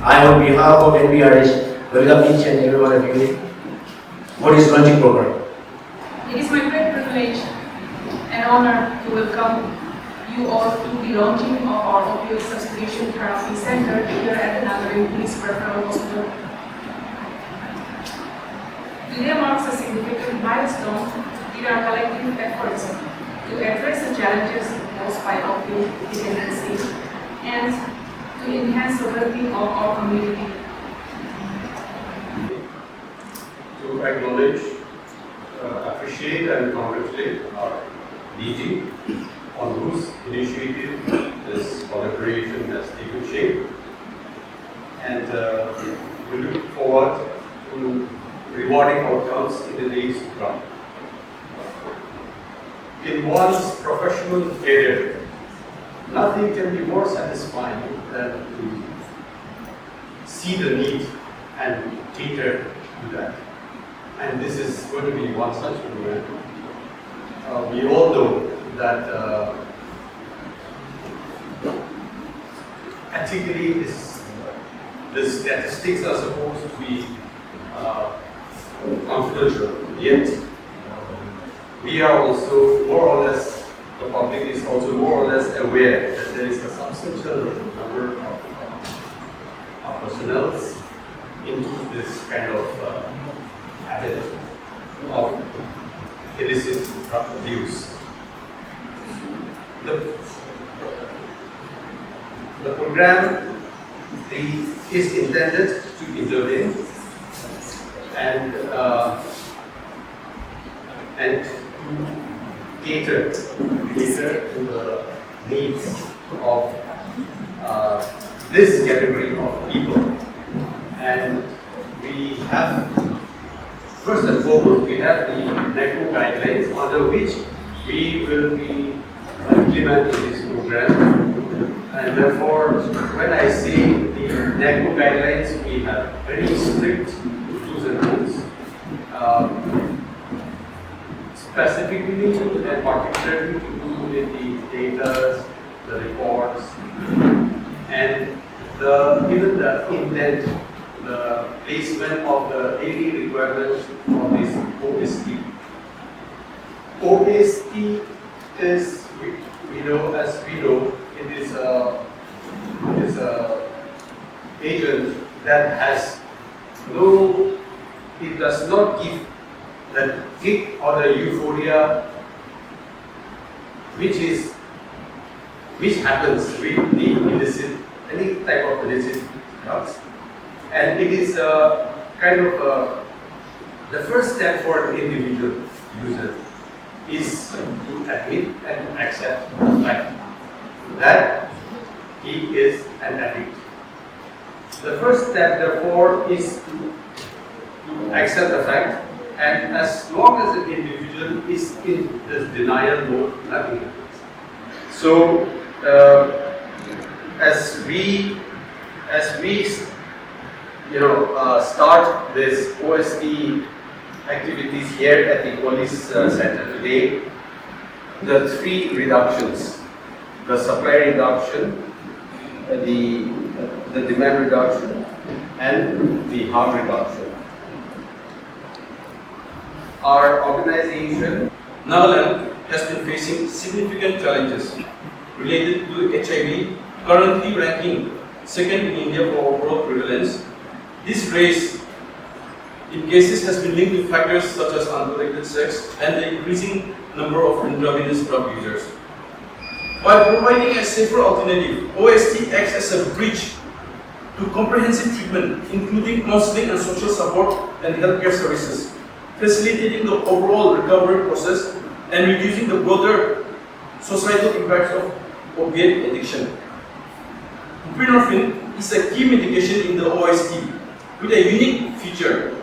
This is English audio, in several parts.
I, on behalf of NBRH, welcome each and every one of you for this launching program. It is my great privilege and honor to welcome you all to the launching of our opioid substitution therapy center here at the Nagaland Police Referral Hospital. Today marks a significant milestone in our collective efforts to address the challenges posed by opioid dependency and to enhance the well-being of our community. To acknowledge, appreciate and congratulate our DG on whose initiative this collaboration has taken shape, and we look forward to rewarding outcomes in the days to come. In one's professional career, nothing can be more satisfying than to see the need and cater to that. And this is going to be one such program. We all know that ethically the statistics are supposed to be confidential, yet we are also more or less, the public is also more or less aware that there is a substantial number of personnel into this kind of habit of illicit drug abuse. The program is intended to intervene and cater to the needs of this category of people. And we have, first and foremost, we have the NACO guidelines under which we will be implementing this program. And therefore, when I say the NACO guidelines, we have very strict rules and rules. Specifically and particularly to do with the data, the reports, and even the intent, the placement of the daily requirements of this OST. OST is, we know, it is a agent that has no, it does not give the kick or the euphoria which happens with the illicit, any type of illicit drugs. And it is kind of the first step for an individual user is to admit and accept the fact that he is an addict. The first step, therefore, is to accept the fact, and as long as the individual is in this denial mode, nothing happens. So, as we start this OST activities here at the police center today, the three reductions, the supply reduction, the demand reduction, and the harm reduction. Our organization, Nagaland, has been facing significant challenges related to HIV, currently ranking second in India for overall prevalence. This rise in cases has been linked to factors such as unprotected sex and the increasing number of intravenous drug users. By providing a safer alternative, OST acts as a bridge to comprehensive treatment, including counseling and social support and healthcare services, facilitating the overall recovery process and reducing the broader societal impacts of opiate addiction. Buprenorphine is a key medication in the OST with a unique feature.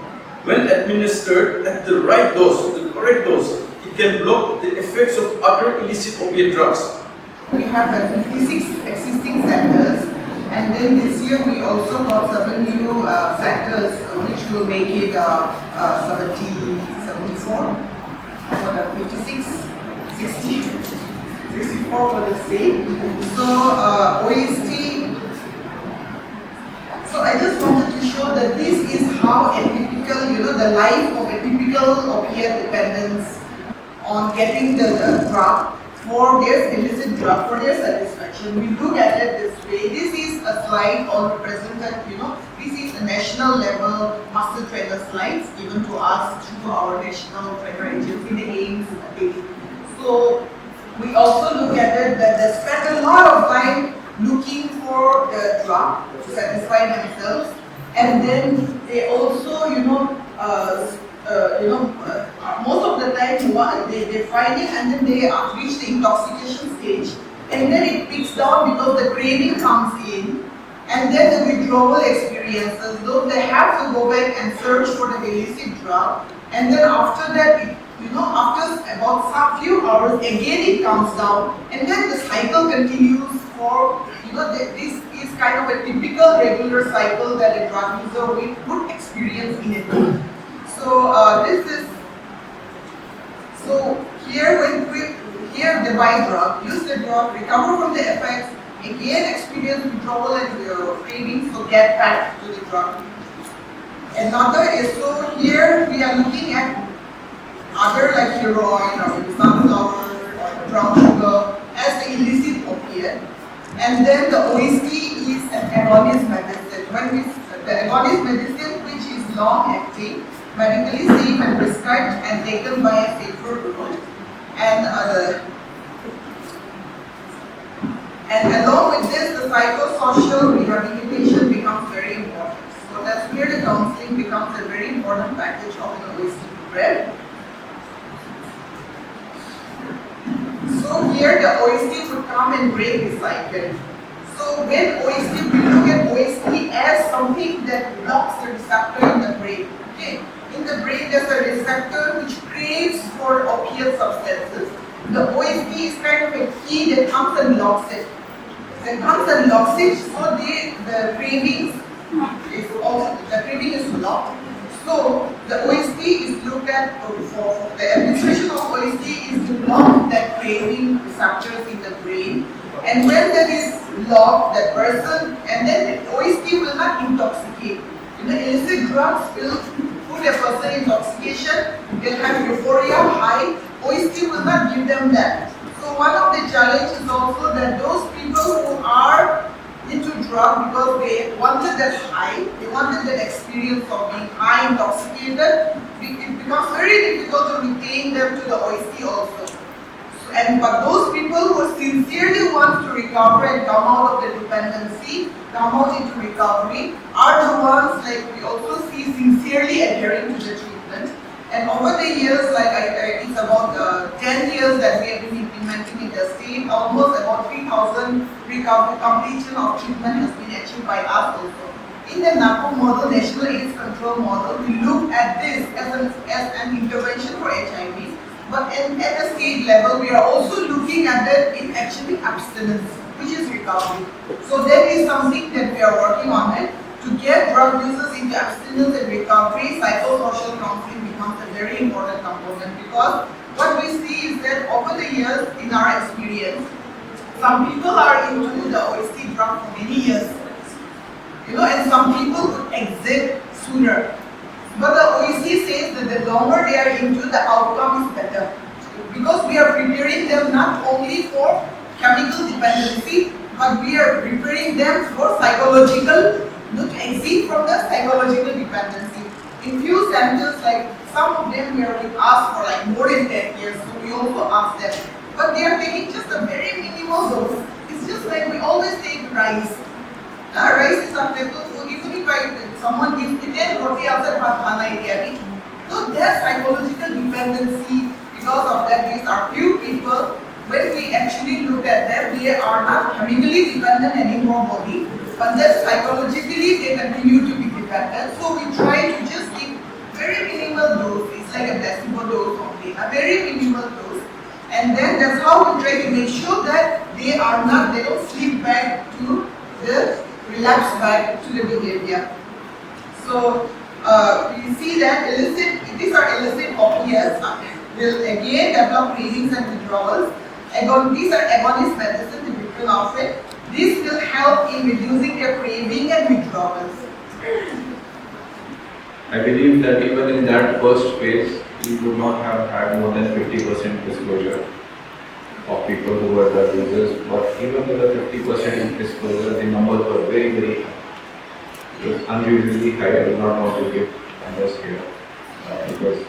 When administered at the right dose, the correct dose, it can block the effects of other illicit opiate drugs. We have 56 existing centers, and then this year we also got 7 new centers, which will make it 74 for the 56, 60, 64 for the state. So OST, so I just wanted to show that this is how a typical, the life of a typical opiate dependence on getting the drug for their illicit drug for their satisfaction. We look at it this way. This is a slide all presented, this is a national level master trainer slides given to us through our national trainer agency, the AIMS. So we also look at it that they spend a lot of time looking for the drug to satisfy themselves, and then they also, most of the time they find it and then they reach the intoxication stage, and then it picks down because the craving comes in, and then the withdrawal experiences, though they have to go back and search for the illicit drug, and then after that, after about some few hours, again it comes down, and then the cycle continues for, this is kind of a typical regular cycle that a drug user would experience in a day. So so here here they buy drug, use the drug, recover from the effects, again experience withdrawal and craving, so get back to the drug. Another is, so here we are looking at other like heroin or sunflower or brown sugar as the illicit opiate, and then the OST is an agonist medicine. The agonist medicine, which is long acting, medically safe and prescribed and taken by a safer route, and along with this, the psychosocial rehabilitation becomes very important. So that's where the counseling becomes a very important package of an OST program. So here the OST would come and break the cycle. So when OST, we look at OST as something that blocks the receptor in the brain. Okay? In the brain there's a receptor which craves for opiate substances. The OST is kind of a key that comes and locks it. That comes and locks it, so the craving is locked. So the OST is looked at for the administration of OST is to block that craving receptors in the brain. And when that is locked, that person, and then the OST will not intoxicate. Illicit drugs will put a person in intoxication, they'll have euphoria, high. OST will not give them that. So one of the challenges is also that those people who are into drug because they wanted that high, they wanted that experience of being high, intoxicated, it becomes very difficult to retain them to the OST also. But those people who sincerely want to recover and come out of the dependency, come out into recovery, are the ones like we also see sincerely adhering to the treatment. And over the years, it's about 10 years that we have been implementing in the state, almost about 3,000 recovery completion of treatment has been achieved by us also. In the NAPO model, National AIDS Control Model, we look at this as an intervention for HIV. But at the state level, we are also looking at it in actually abstinence, which is recovery. So there is something that we are working on it. To get drug users into abstinence and recovery, psychosocial counseling becomes a very important component, because what we see is that over the years, in our experience, some people are into the OST drug for many years, and some people would exit sooner. But the OST says that the longer they are into, the outcome is better, because we are preparing them not only for chemical dependency, but we are preparing them for psychological, to exit from the psychological dependency. In few centers, like some of them were with us for like more than 10 years, so we also ask them. But they are taking just a very minimal dose. It's just like we always take rice. Rice is a staple food. Even if someone gives me 10 roti after khana area, so their psychological dependency, because of that, these are few people. When we actually look at them, they are not chemically dependent anymore body, but then psychologically they continue to be dependent. So we try to just give very minimal dose. It's like a placebo dose only, a very minimal dose. And then that's how we try to make sure that they don't slip back to the relapse back to the behavior. So we see that these are illicit opiates will again develop cravings and withdrawals. These are agonist medicine, the buprenorphine. This will help in reducing their craving and withdrawals. I believe that even in that first phase, we would not have had more than 50% disclosure of people who were drug users, but even with the 50% disclosure, the numbers were very, very high. It was unusually high. I do not want to give numbers here because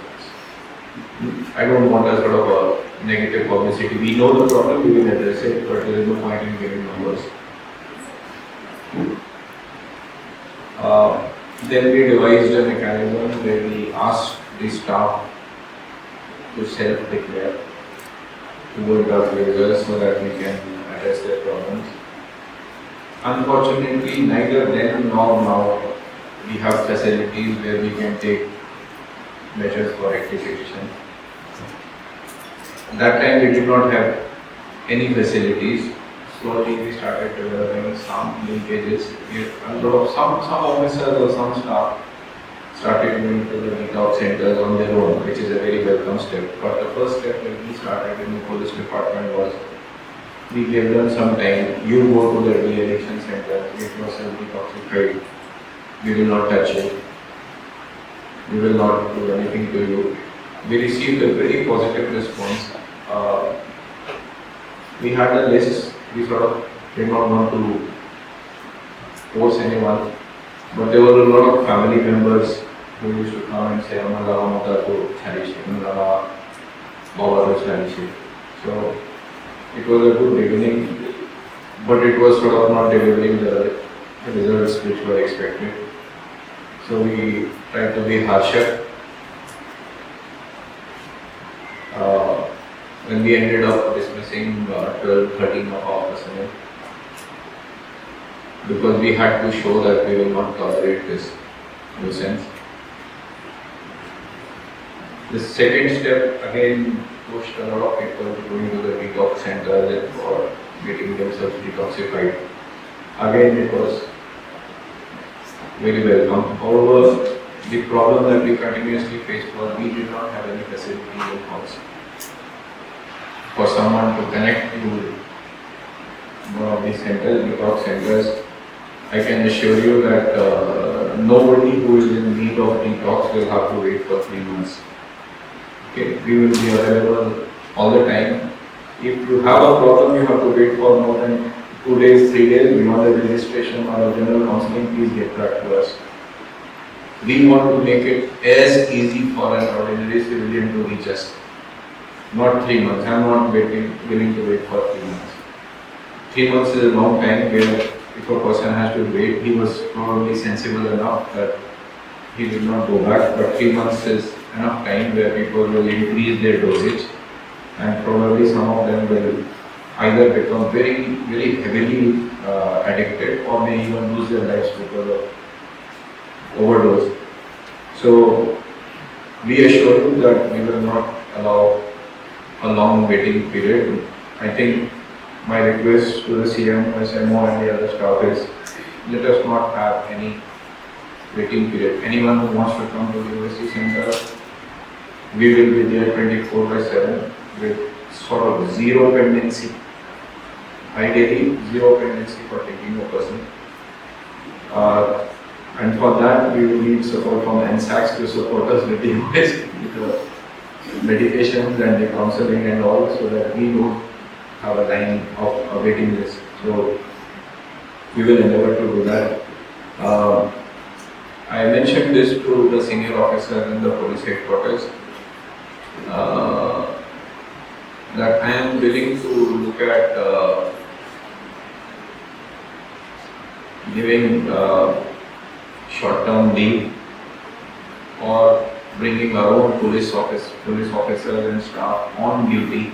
I don't want a sort of a negative publicity. We know the problem, we will address it, but there is no point in giving numbers. Then we devised a mechanism where we asked the staff to self-declare who were drug users so that we can address their problems. Unfortunately, neither then nor now we have facilities where we can take measures for rectification. That time we did not have any facilities. Slowly we started developing some linkages. Some officers or some staff started going to the detox centers on their own, which is a very welcome step. But the first step that we started in the police department was we gave them some time. You go to the de-addiction center, get yourself detoxified. We will not touch you. We will not do anything to you. We received a very positive response. We had a list. We sort of did not want to force anyone, but there were a lot of family members who used to come and say, so it was a good beginning, but it was sort of not delivering the results which were expected. So we tried to be harsher. When we ended up dismissing 12, 13 of our personnel, because we had to show that we will not tolerate this nuisance. The second step again pushed a lot of people going to the detox centers or getting themselves detoxified. Again, it was very welcome. However, the problem that we continuously faced was we did not have any facility in house for someone to connect to one of these centers, detox centers. I can assure you that nobody who is in need of detox will have to wait for 3 months. Okay, we will be available all the time. If you have a problem, you have to wait for more than 2 days, 3 days beyond the registration or the general counseling, please get back to us. We want to make it as easy for an ordinary civilian to reach us. Not 3 months. I am not willing to wait for 3 months. 3 months is a long time where if a person has to wait, he was probably sensible enough that he did not go back, but 3 months is enough time where people will increase their dosage and probably some of them will either become very, very heavily addicted or may even lose their lives because of overdose. So we assure you that we will not allow a long waiting period. I think my request to the CM, SMO and the other staff is let us not have any waiting period. Anyone who wants to come to the university center, we will be there 24/7 with sort of zero pendency. Ideally, zero pendency for taking a person. And for that, we will need support from NSACs to support us with the medications and the counseling and all, so that we don't have a line of a waiting list. So we will endeavor to do that. I mentioned this to the senior officer in the police headquarters that I am willing to look at giving short-term leave or bringing our own police officers and staff on duty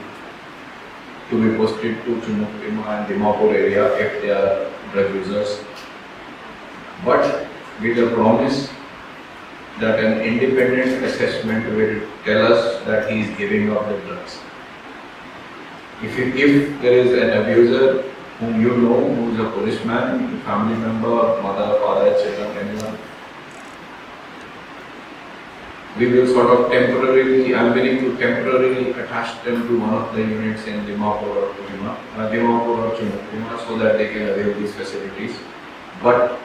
to be posted to Chunuktima and Dimapur area if they are drug users, but with a promise that an independent assessment will tell us that he is giving up the drugs. If there is an abuser whom you know, who is a policeman, family member, mother, father, children, anyone, we will sort of temporarily, I am willing to temporarily attach them to one of the units in Dimapur or Chunuktima so that they can avail these facilities. But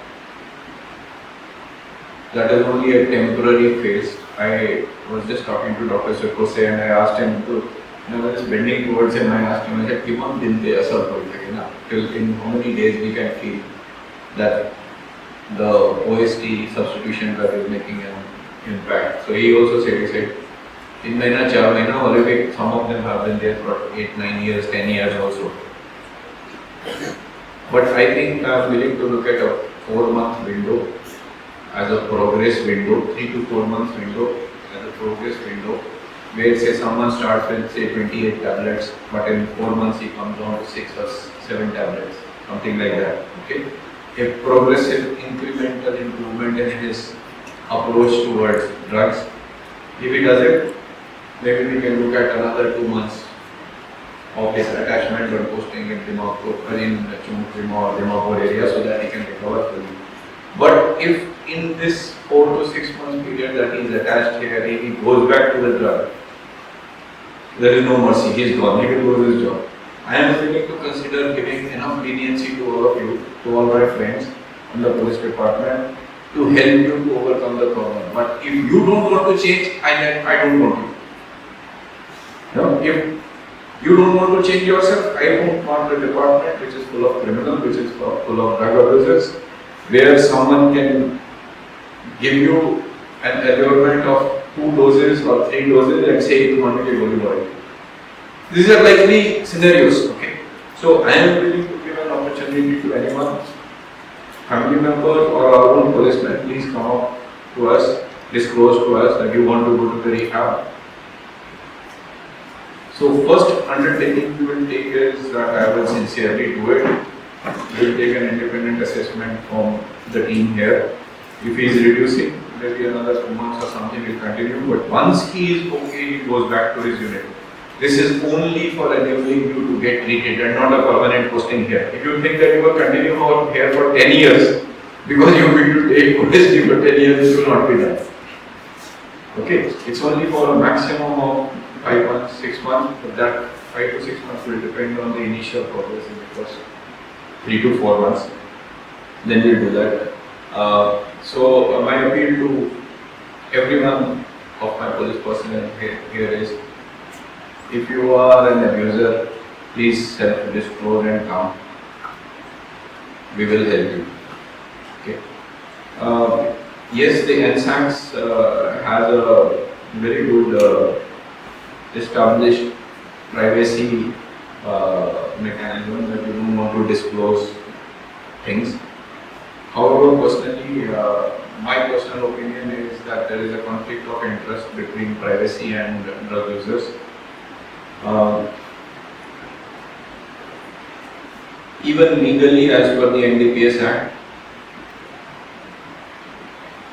that is only a temporary phase. I was just talking to Dr. Sekose and I asked him to, I was bending towards him, I asked him, I said, "Kiman din pe asar padega na? Till in how many days we can feel that the OST substitution drug is making an impact." So he also said, he said, in Maina, 4 Maina, already some of them have been there for 8, 9 years, 10 years also. But I think I am willing to look at a 4-month window as a progress window, 3 to 4 months window as a progress window, where say someone starts with say 28 tablets, but in 4 months he comes down to 6 or 7 tablets, something like that. Okay, a progressive incremental improvement in his approach towards drugs. If he does it, maybe we can look at another 2 months of his attachment or posting in Dimag in or Dimag area so that he can recover fully. But if in this 4 to 6 months period that he is attached here, he goes back to the drug, there is no mercy, he is gone, he will lose his job. I am willing to consider giving enough leniency to all of you, to all my friends in the police department, to help you to overcome the problem. But if you don't want to change, I don't want you. No, if you don't want to change yourself, I don't want a department which is full of criminals, which is full of drug abusers, where someone can give you an allurement of 2 doses or 3 doses and say you want to get holy body. These are likely scenarios, okay? So I am willing to give an opportunity to anyone, family members or our own policemen, please come up to us, disclose to us that you want to go to the rehab. So first undertaking we will take is that I will sincerely do it. We will take an independent assessment from the team here. If he is reducing, maybe another 2 months or something will continue. But once he is okay, he goes back to his unit. This is only for enabling you to get treated and not a permanent posting here. If you think that you will continue here for 10 years, because you will to take OST for 10 years, it will not be done. Okay, it's only for a maximum of 5 months, 6 months, but that 5 to 6 months will depend on the initial progress in the first 3 to 4 months. Then we'll do that. So my appeal to everyone of my police personnel here is, if you are an abuser, please self-disclose and come. We will help you. Okay. Yes, the NSACS has a very good established privacy mechanism that you don't want to disclose things. However, personally, my personal opinion is that there is a conflict of interest between privacy and drug users. Even legally, as per the NDPS Act,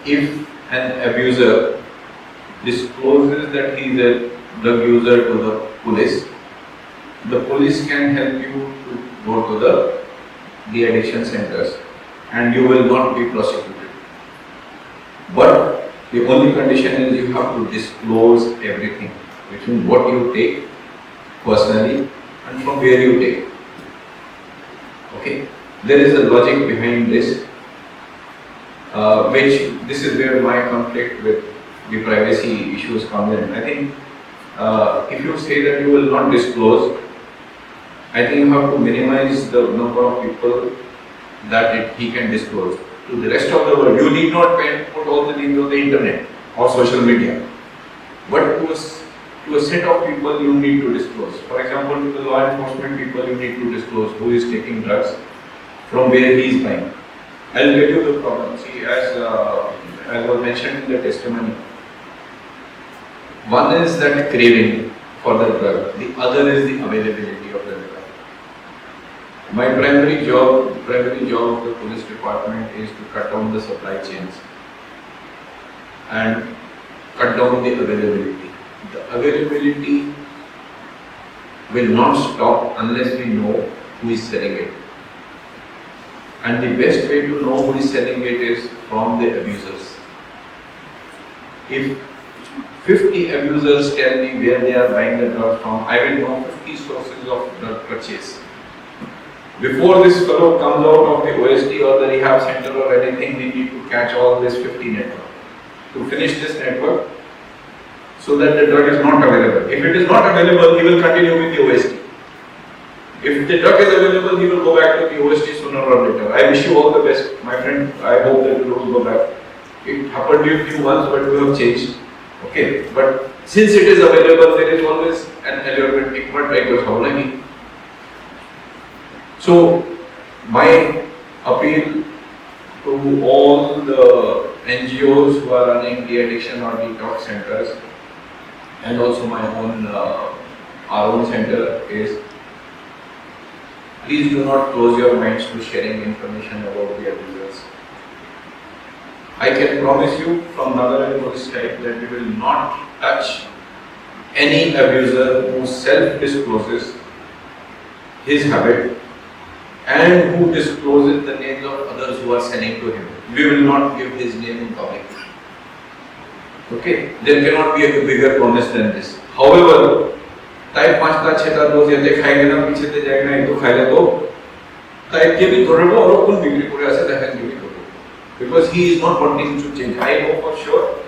if an abuser discloses that he is a drug user to the police can help you to go to the addiction centers and you will not be prosecuted. But the only condition is you have to disclose everything, which means what you take personally and from where you take. Okay, there is a logic behind this, which this is where my conflict with the privacy issues come in. I think if you say that you will not disclose, I think you have to minimize the number of people that he can disclose to the rest of the world. You need not put all the things on the internet or social media, but to a set of people you need to disclose. For example, to the law enforcement people you need to disclose who is taking drugs, from where he is buying. I will get you the problem. See, as was mentioned in the testimony, one is that craving for the drug, the other is the availability of the drug. My primary job of the police department is to cut down the supply chains and cut down the availability. The availability will not stop unless we know who is selling it. And the best way to know who is selling it is from the abusers. If 50 abusers tell me where they are buying the drug from, I will know 50 sources of drug purchase. Before this fellow comes out of the OST or the rehab center or anything, we need to catch all this 50 network. to finish this network so that the drug is not available. If it is not available, he will continue with the OST. If the drug is available, he will go back to the OST sooner or later. I wish you all the best, my friend. I hope that you will go back. It happened to you once, but you have changed. Okay, but since it is available, there is always an allurement. So, my appeal to all the NGOs who are running de-addiction or detox centers, and also my own, our own center, is please do not close your minds to sharing information about the abusers. I can promise you from Nagaland police side that we will not touch any abuser who self-discloses his habit and who discloses the names of others who are selling to him. We will not give his name in public. Okay? There cannot be a bigger promise than this. However, type 5 का 6 का dose ये खाएंगे ना पीछे ते जाएगा ना तो खाएगा तो टाइप के भी थोड़ा बहुत और कौन बिक्री करे ऐसे देखने के भी करो because he is not wanting to change. I know for sure.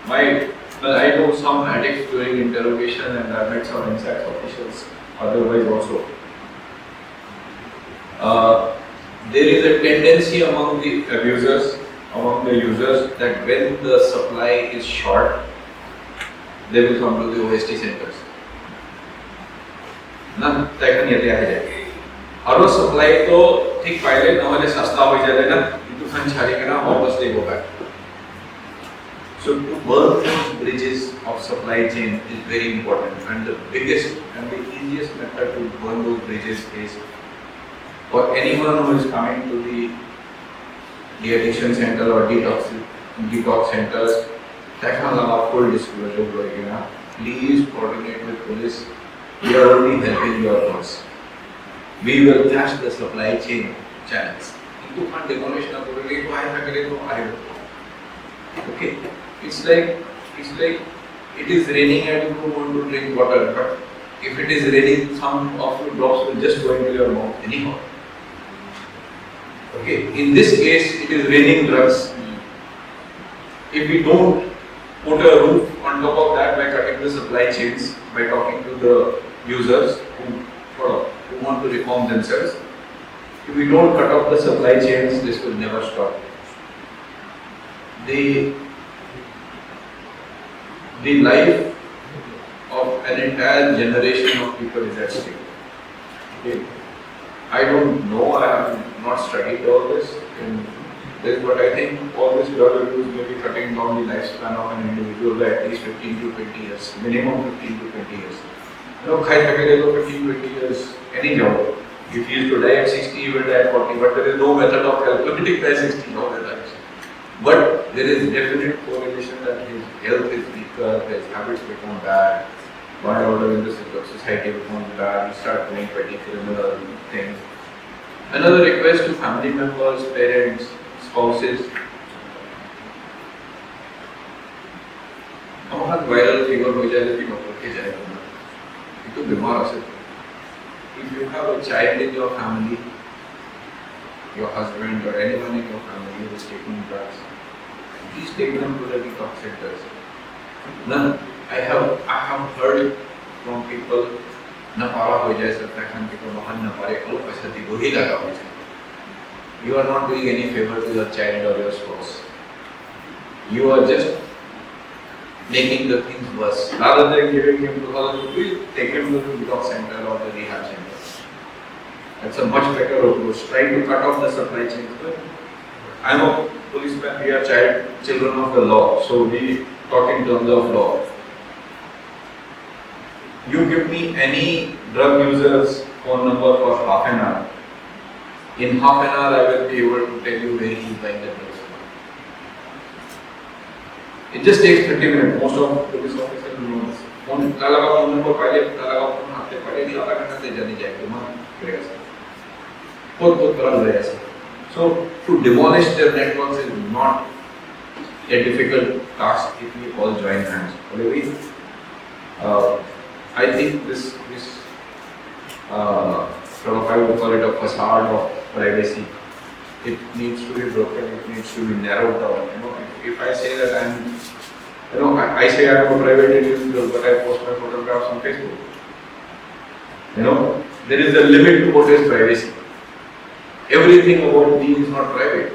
I know some addicts during interrogation, and I met some NSAC officials otherwise also. There is a tendency among the abusers, among the users, that when the supply is short, they will come to the OST centers. ना तैखन ये तैयार है और supply तो ठीक पहले ना वाले सस्ता हो जाए ना इतु फन छाड़ी के ना वापस ले go back. So to burn those bridges of supply chain is very important, and the biggest and the easiest method to burn those bridges is for anyone who is coming to the de-addiction center or detox centers, तैखन लगा full disclosure होएगा. Please coordinate with police. We are only helping your cause. We will catch the supply chain channels. Into fund demolition of the way to I okay. It's like it is raining and you want to drink water, but if it is raining, some of the drops will just go into your mouth anyhow. Okay. In this case, it is raining drugs. If we don't put a roof on top of that by cutting the supply chains, by talking to the users who want to reform themselves, if we don't cut off the supply chains, this will never stop. The life of an entire generation of people is at stake. Okay. I don't know, I have not studied all this, but I think all this drug abuse may be cutting down the lifespan of an individual by at least 15 to 20 years, minimum 15 to 20 years. You know, 15-20 years, any job. If he is to die at 60, he will die at 40, but there is no method of calculating by 60 nowadays. But there is definite correlation that his health is weaker, his habits become bad, bad order in the society becomes bad, he starts doing petty criminal things. Another request to family members, parents, spouses. Viral fever हो जाए तो doctor के जाएगा. तो बीमार हो सकते. If you have a child in your family, your husband or anyone in your family who is taking drugs, please take them to the detox centers. None. I have heard from people na para ho jaye sabta khan ke bahan na pare kalo paisa di go hi laga ho jaye. You are not doing any favor to your child or your spouse. You are just making the things worse. Rather than giving him to hospital, take him to the detox center or the rehab center. That's a much better approach. Try to cut off the supply chain. I am a policeman, we are children of the law, so we talk in terms of law. You give me any drug user's phone number for half an hour. In half an hour, I will be able to tell you where he is buying the drugs. It just takes 30 minutes. Most of police officers know this. Phone number पहले phone हाथ पे पड़े नहीं आधा घंटा से जाने जाएगा मां करेगा सर. बहुत बड़ा है ऐसा. So to demolish their networks is not a difficult task if we all join hands. I think this sort of, I would call it a facade of privacy, it needs to be broken, it needs to be narrowed down. If I say that I say I'm a private individual, but I post my photographs on Facebook. There is a limit to what is privacy. Everything about me is not private.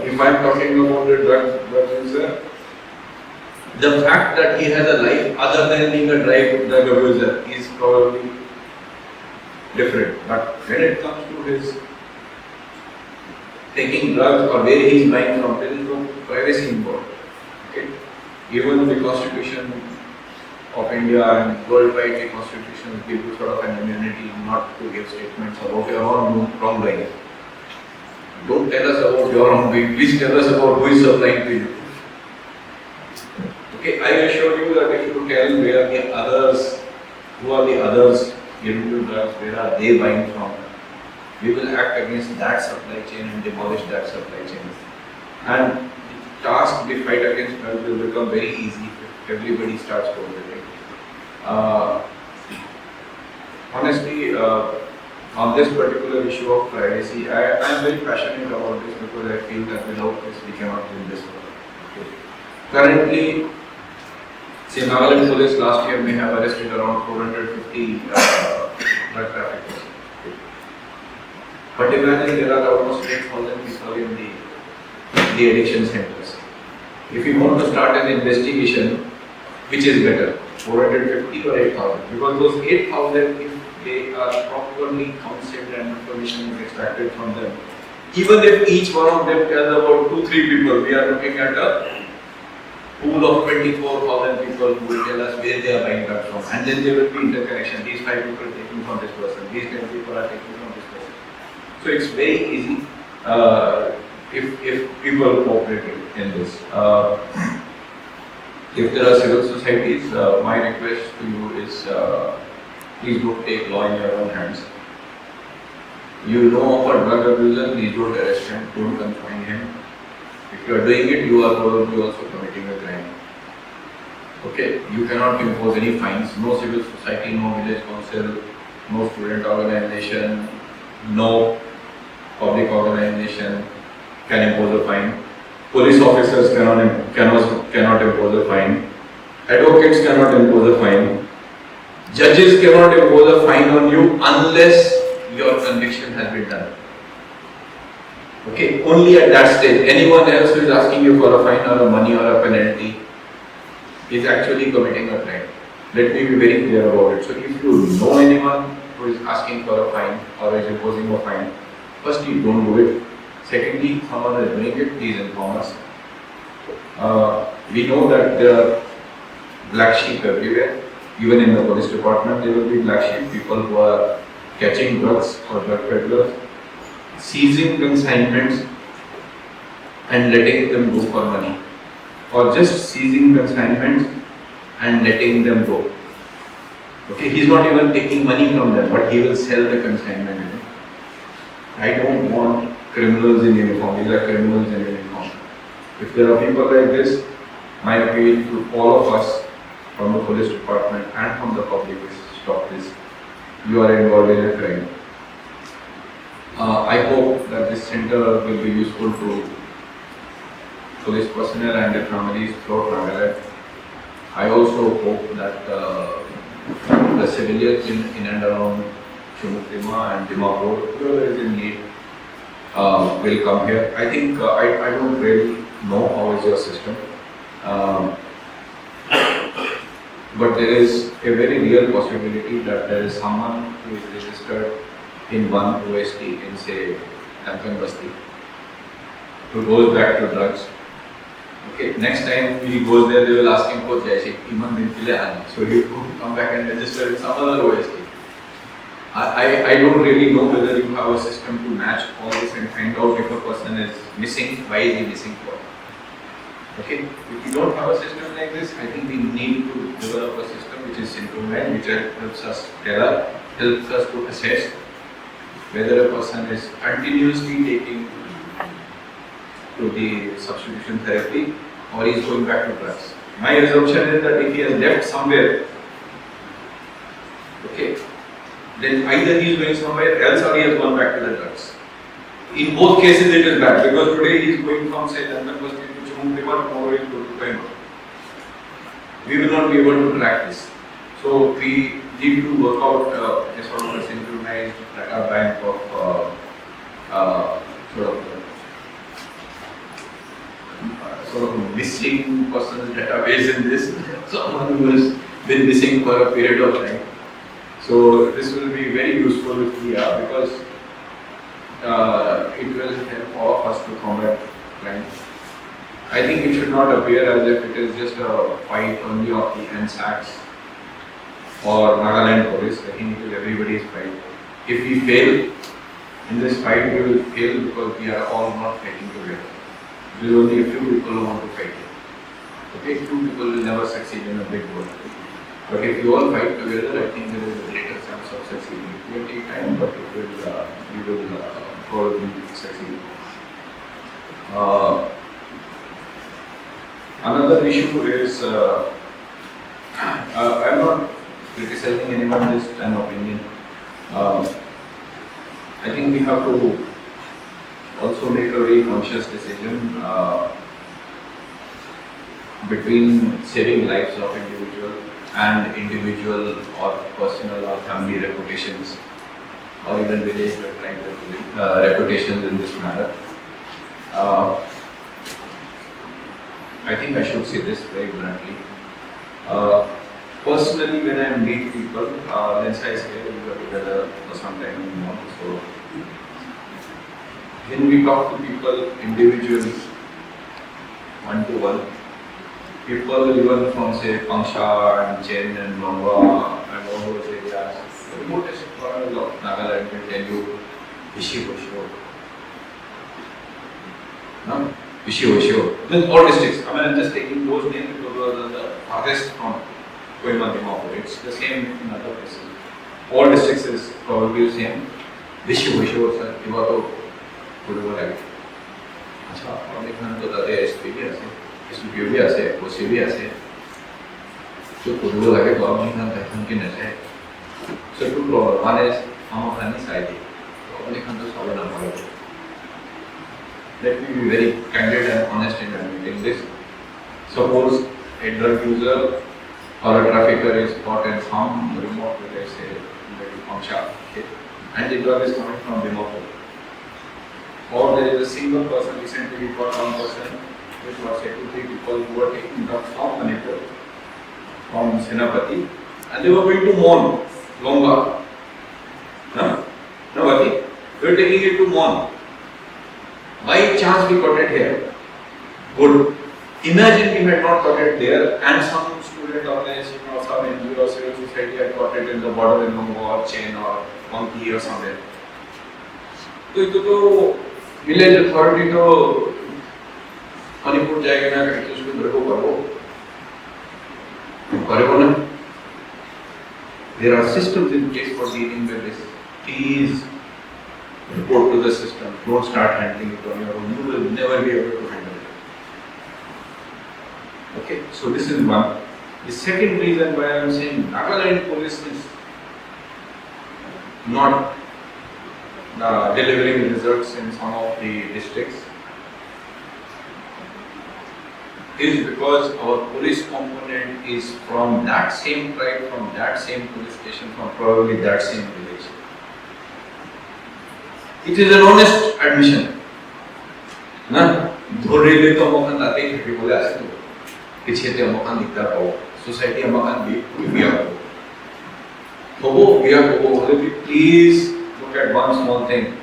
If I'm talking about the drug user, the fact that he has a life other than being a drug abuser is probably different. But when it comes to his taking drugs or where he is buying from, there is no privacy involved. Okay? Even the Constitution of India and worldwide, the Constitution give you sort of an immunity not to give statements about your own wrongdoing. Don't tell us about your wrongdoing, please tell us about who is supplying to you. Okay, I assure you that if you tell where the others, who are the others giving you drugs, where are they buying from, we will act against that supply chain and demolish that supply chain. And the task, the fight against drugs will become very easy if everybody starts cooperating. Honestly, on this particular issue of privacy, I am very passionate about this because I feel that without this we cannot win this war. Okay. Currently, say Nagaland police last year may have arrested around 450 drug traffickers. Okay. But imagine there are almost 8,000 people in the addiction centers. If you want to start an investigation, which is better, 450 or 8,000? Because those 8,000, if they are properly counseled and information is extracted from them, even if each one of them tells about 2-3 people, we are looking at a pool of 24,000 people who will tell us where they are buying drugs from. And then there will be interconnection. These 5 people are taking from this person, these 10 people are taking from this person. So it's very easy if people cooperate in this. If there are civil societies, my request to you is please don't take law in your own hands. You know of a drug abuser, please don't arrest him, don't confine him. If you are doing it, you are probably also committing a crime. Okay, you cannot impose any fines. No civil society, no village council, no student organization, no public organization can impose a fine. Police officers cannot impose a fine. Advocates cannot impose a fine. Judges cannot impose a fine on you unless your conviction has been done. Okay, only at that stage. Anyone else who is asking you for a fine or a money or a penalty is actually committing a crime. Let me be very clear about it. So if you know anyone who is asking for a fine or is imposing a fine, firstly, don't do it. Secondly, someone is doing it, please inform us. We know that there are black sheep everywhere. Even in the police department, there will be black sheep, people who are catching drugs or drug peddlers, seizing consignments and letting them go for money, or just seizing consignments and letting them go. Okay, he's not even taking money from them, but he will sell the consignment. I don't want criminals in uniform. These are criminals in uniform. If there are people like this, my appeal to all of us from the police department and from the public is stop this. You are involved in a crime. I hope that this center will be useful to police personnel and their families throughout Nagaland. I also hope that the civilians in and around Shumukrima and Dimapur, whoever is in need, will come here. I think I don't really know how is your system, but there is a very real possibility that there is someone who is registered in one OST in, say, Tampan Basti, who goes back to drugs. Okay, next time he goes there, they will ask him for Jaisi, Iman bin Filehani. So he will come back and register in some other OST. I don't really know whether you have a system to match all this and find out if a person is missing, why is he missing for. Okay, if you don't have a system like this, I think we need to develop a system which is synchronized, which helps us to assess whether a person is continuously taking to the substitution therapy or he is going back to drugs. My assumption is that if he has left somewhere, okay, then either he is going somewhere else or he has gone back to the drugs. In both cases it is bad because today he is going from say London Bus to Chumung River, tomorrow he will go to Coimbatore. We will not be able to track this. So we need to work out a sort of a synchronized data bank of sort of missing persons database in this. Someone who has been missing for a period of time. So this will be very useful if we are because it will help all of us to combat crime. I think it should not appear as if it is just a fight only of the NSACs or Nagaland police. I think it is everybody's fight. If we fail in this fight, we will fail because we are all not fighting together. There is only a few people who want to fight it. Okay, few people will never succeed in a big war. But if we all fight together, I think there is a greater chance of succeeding. It will take time, but we will probably succeed. Another issue is, I'm not criticizing anyone, just an opinion. I think we have to also make a very conscious decision between saving lives of individuals and individual or personal or family reputations or even village or tribe reputations in this matter. I think I should say this very bluntly. Personally, when I meet people, let's say we were together for some time in the morning, so when we talk to people individually, one-to-one, people even from say Pangsha and Chen and Longwa and all those areas, the remotest corners of Nagaland will tell you Vishiwasho. No? Vishiwasho. With all districts. I mean, I'm just taking those names because those are the farthest from Coimbatore. It's the same in other places. All districts is probably the same. Vishiwasho, sir. You are to Kuduwa like. अच्छा, और देखना तो दादे SP भी ऐसे, SP भी ऐसे, ओसी भी ऐसे, जो कुदुवा लगे तो आप नहीं ना देखने की नशे, so two problem. One is हम अपनी साइड ही, तो अपने खान तो सालों ना पड़े. Let me be very candid and honest in admitting this. Suppose a drug user or a trafficker is caught in some remote village, say maybe Pangsha, okay, and the drug is coming from remote. Or there is a single person, recently we got one person, which was say 2-3 people who were taking drugs from Manipur, from Senapati, and they were going to Mon, Longa. No? Nobody? They were taking it to Mon. By chance we got it here. Good. Imagine we had not got it there and some student organization or some NGO or civil society had got it in the border in Longa or Chen or Monkey or somewhere. So, village authority to Manipur जाएगा ना कि उसको घर को करो ना. There are systems in place for dealing with this. Please report to the system. Don't start handling it on your own. You will never be able to handle it. Okay, so this is one. The second reason why I am saying Nagaland police is not delivering results in some of the districts is because our police component is from that same tribe, from that same police station, from probably that same village. It is an honest admission. Na? Dhorele to mokan tate khati bole ase to. Piche te mokan dikta pao. Society mokan bi biya ko. Hobo biya ko. Please look at one small thing.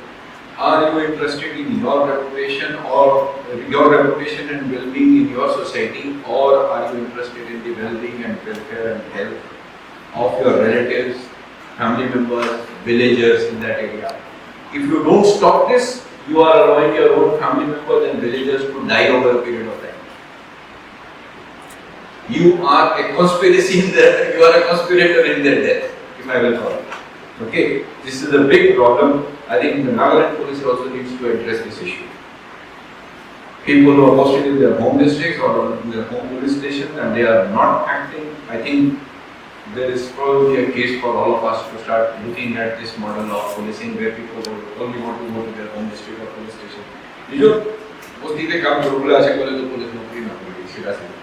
Are you interested in your reputation or your reputation and well-being in your society, or are you interested in the well-being and welfare and health of your relatives, family members, villagers in that area? If you don't stop this, you are allowing your own family members and villagers to die over a period of time. You are a conspiracy in their, you are a conspirator in their death, if I will call it. Okay, this is a big problem. I think the Nagaland police also needs to address this issue. People who are posted in their home districts or in their home police stations and they are not acting, I think there is probably a case for all of us to start looking at this model of policing where people only want to go to their home district or police station. You know, mostly काम करोगे आशा करे तो police नौकरी ना मिलेगी सीधा सीधा.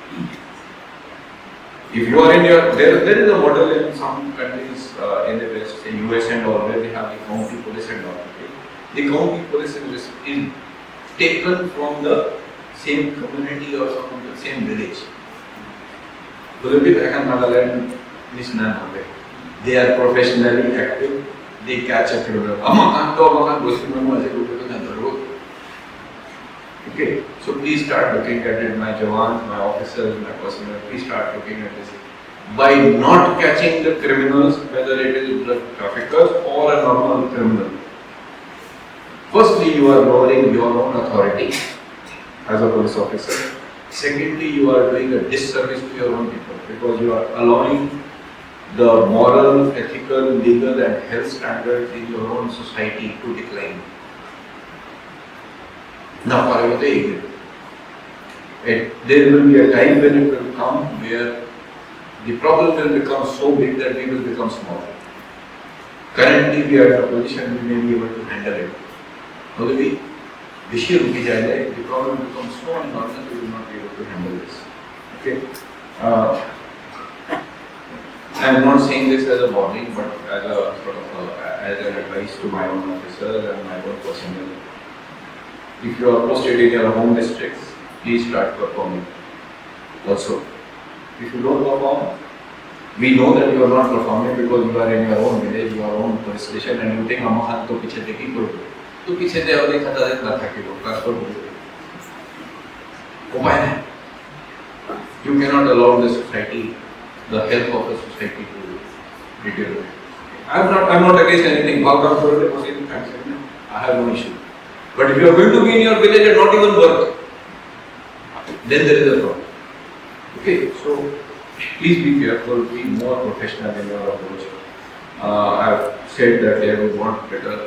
If you are in your, there is a model in some countries in the West, say US and all, where they have the county police and all. Okay? The county police is taken from the same community or from the same village. So the people in Nagaland is none of it. They are professionally active. They catch a criminal. Okay, so please start looking at it, my jawans, my officers, my personnel, please start looking at this. By not catching the criminals, whether it is drug traffickers or a normal criminal, firstly, you are lowering your own authority as a police officer. Secondly, you are doing a disservice to your own people because you are allowing the moral, ethical, legal and health standards in your own society to decline. Now, there will be a time when it will come where the problem will become so big that we will become small. Currently, we are in a position we may be able to handle it. Maybe the problem becomes so enormous we will not be able to handle this. Okay. I am not saying this as a warning, but as a sort of as an advice to my own officers and my own personnel. If you are posted in your home districts, please start performing. Also, if you don't perform, we know that you are not performing because you are in your own village, your own police station, and you think "Amahan to piche dekhi karo." To piche de aur khata de na thaki lo transfer ho. Why? You cannot allow the society, the health of the society to deteriorate. I'm not against anything. I have no issue. But if you are going to be in your village and not even work, then there is a problem. Okay, so please be careful, be more professional in your approach. I have said that they would want better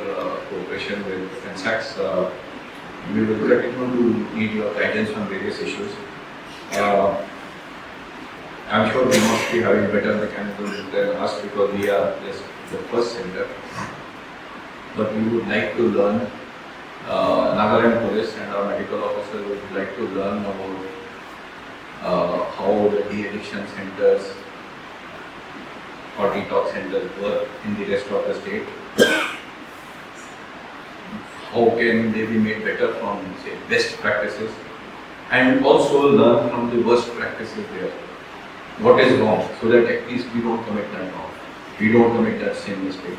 cooperation with FinSACs. We will continue to need your guidance on various issues. I'm sure we must be having better mechanisms than us because we are just the first center. But we would like to learn. Nagaland police and our medical officers would like to learn about how the de-addiction centers or detox centers work in the rest of the state. How can they be made better from, say, best practices, and also learn from the worst practices there. What is wrong, so that at least we don't commit that wrong. We don't commit that same mistake.